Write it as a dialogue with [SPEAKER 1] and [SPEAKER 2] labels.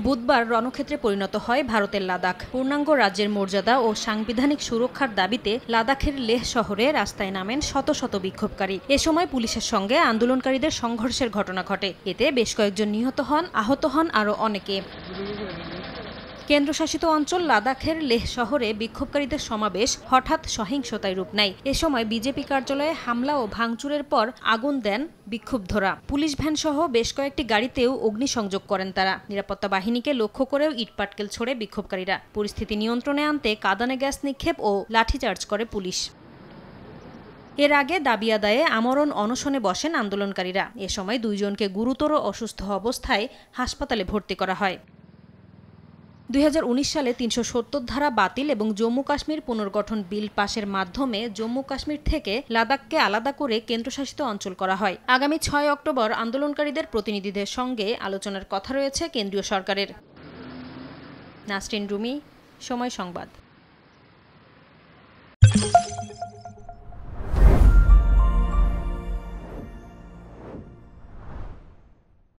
[SPEAKER 1] বুধবার রণক্ষেত্রে পরিণত হয় ভারতের লাদাখ। পূর্ণাঙ্গ রাজ্যের মর্যাদা ও সাংবিধানিক সুরক্ষার দাবিতে লাদাখের লেহ শহরে রাস্তায় নামেন শত শত বিক্ষোভকারী। এ সময় পুলিশের সঙ্গে আন্দোলনকারীদের সংঘর্ষের ঘটনা ঘটে। এতে বেশ কয়েকজন নিহত হন, আহত হন আরও অনেকে। কেন্দ্রশাসিত অঞ্চল লাদাখের লেহ শহরে বিক্ষোভকারীদের সমাবেশ হঠাৎ সহিংসতায় রূপ নেয়। এ সময় বিজেপি কার্যালয়ে হামলা ও ভাঙচুরের পর আগুন দেন বিক্ষুব্ধরা। পুলিশ ভ্যানসহ বেশ কয়েকটি গাড়িতেও অগ্নিসংযোগ করেন তারা। নিরাপত্তা বাহিনীকে লক্ষ্য করেও ইটপাটকেল ছোড়ে বিক্ষোভকারীরা। পরিস্থিতি নিয়ন্ত্রণে আনতে কাঁদানে গ্যাস নিক্ষেপ ও লাঠিচার্জ করে পুলিশ। এর আগে দাবি আদায়ে আমরণ অনশনে বসেন আন্দোলনকারীরা। এ সময় 2 জনকে গুরুতর অসুস্থ অবস্থায় হাসপাতালে ভর্তি করা হয়। 2019 সালে 370 ধারা বাতিল এবং জম্মু কাশ্মীর পুনর্গঠন বিল পাশের মাধ্যমে জম্মু কাশ্মীর থেকে লাদাখকে আলাদা করে কেন্দ্রশাসিত অঞ্চল করা হয়। আগামী 6 অক্টোবর আন্দোলনকারীদের প্রতিনিধিদের সঙ্গে আলোচনার কথা রয়েছে কেন্দ্রীয় সরকারের। নাসরিন রুমি, সময় সংবাদ।